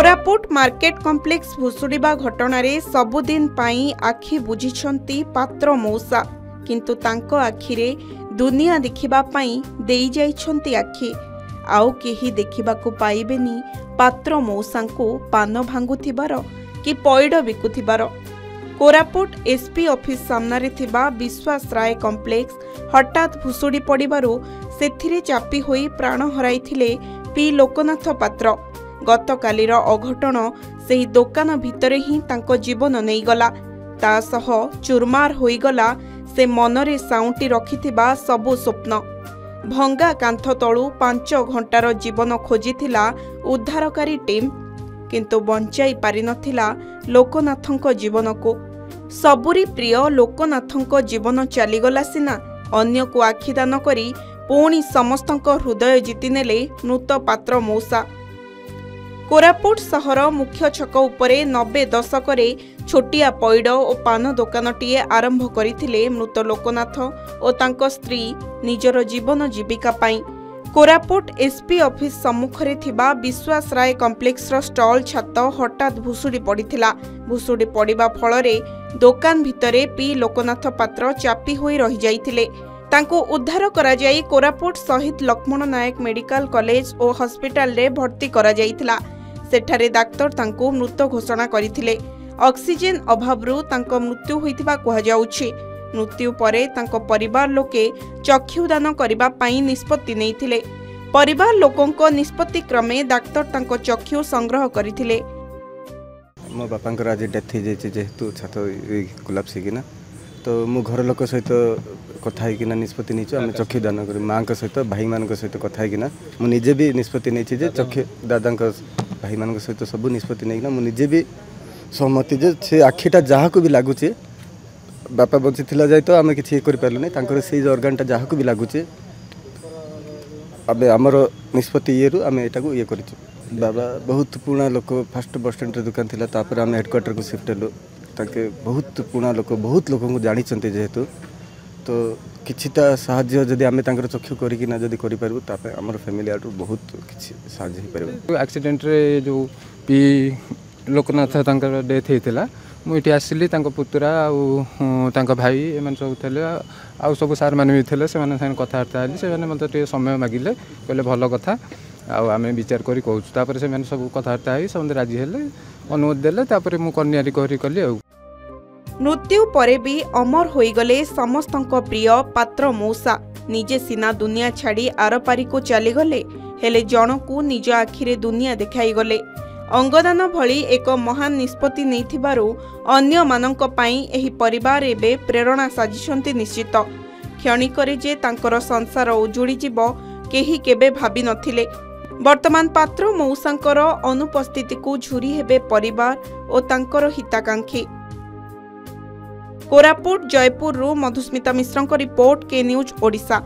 Koraput market complex भुसुड़िबा घटनारे सबुदिन पाई आखि बुझिछंती पात्र मौसा किंतु तांको आखिरे दुनिया देखिबा पाई देई जाइछंती आखि आउ केही देखिबाकू पाइबेनी पात्र मौसांको पान भांगुथिबार कि पैड बिकुथिबार। कोरापुट एसपी ऑफिस सामने थिबा विश्वास राय कॉम्प्लेक्स हठात भुसुड़ी पड़िबारु सेथिरे चापी होई प्राण हराइथिले पी लोकनाथ पात्र। गतकालीर अघटन सेही दोकान भितरे ही तांको जीवन नहीं गला ता सह चुरमार होई गला से मनरे साउंटी रखिथिबा सबु स्वप्न। भंगा कांथ तळु 5 घंटार जीवन खोजिथिला उद्धारकारी टीम किंतु बंचाई पारि नथिला लोकनाथंको जीवन को। सबुरी प्रिय लोकनाथंको जीवन चलीगला सिना अन्य को आखिदान करी पुणी समस्तंको हृदय जीतिनेले मृत पात्र मौसा। कोरापुट सहर मुख्य छक उपरे 90 दशक छोटिया पैड और पान दोकानटीए आरंभ करथिले मृत लोकनाथ और तांको स्त्री निजर जीवन जीविका पाई। कोरापुट एसपी ऑफिस सम्मुखरे थिबा विश्वास राय कॉम्प्लेक्स रो स्टॉल छात हठात भुसुड़ी पड़िथिला। भुसुड़ी पड़िबा फलरे दोकान भितरे पी लोकनाथ पात्र चापी होई रहि जाइथिले। तांको उद्धार करा जाई कोरापुट शहीद लक्ष्मण नायक मेडिकल कॉलेज और हॉस्पिटल रे भर्ती करा जाइथिला। सेठारे डाक्तर तांको मृत घोषणा करथिले। ऑक्सीजन अभावरु तांको मृत्यु होइथिबा कहा जाउछि। मृत्यु परे तांको परिवार लोके चक्षुदान करिबा पई निष्पत्ति नैथिले। परिवार लोकंको निष्पत्ति क्रमे डाक्तर तांको चक्षु संग्रह करथिले। मो बापांकर आज डेथ हो जाइए जेहेतु छात कोलाप्स होना तो मो घर लोक सहित कथा होना निष्पत्ति नहीं आम चक्षु दान कर माँ सहित भाई मान सहित कथा होना मुझे भी निष्पत्ति नहीं चक्षु दादा भाई मान सहित सब निष्पत्ति नहीं मुझे भी सहमति जे से आखिटा जहाँ को भी लगुचे बापा बची थिला जाए तो आम कि कर से अर्गानटा जहाँ को भी लगुचे अब आमर निष्पत्ति ये आम यहाँ ये कर बाबा बहुत पुराना लोक फास्ट बस स्टैंड दुकान थिला तापर आम हेडक्वार्टर को शिफ्ट हेलु ताके बहुत पुराना लोक बहुत लोक जानी जेहेतु तो किछिटा साहाଯ୍ୟ जदि आमे तांकर चक्षु करिकिना जदि करि परबु तापे हमर फैमिली आटू बहुत किछि साहाଯ୍य हि परबु। एक्सीडेंट रे जो पी लोकनाथ तांकर डेथ हेतिला मु इठी आसिली तांको पुतरा आ तांको भाई एमन सब थले आ सब सार माने भी थले से माने साइन कथार्ता आली से माने मते टे समय मागिले कहले भलो कथा आ आमे विचार करी कहू तापर से माने सब कथार्ता आइ सब राजी हेले अनुमति देले तापर मु कन्यारी करी कली आ। मृत्यु परे भी अमर होईगले समस्तंको प्रिय पात्र मौसा। निजे सिना दुनिया छाड़ी आरपारी को चलीगले हेले जनकू निज आखिरे दुनिया देखाई गले। अंगदान भली एक महान निष्पत्ति नैथिबारु अन्य मानंक पई एही परिवार एबे प्रेरणा साजिछंती निश्चित। क्षणिकरे जे तांकर संसार उजुड़ी जीव केही केबे भाबी नथिले। वर्तमान पात्र मौसांकर अनुपस्थिति को झुरी हेबे परिवार और तांकर हिताकांक्षी। कोरापुट जयपुर मधुस्मिता मिश्र रिपोर्ट के न्यूज ओडिशा।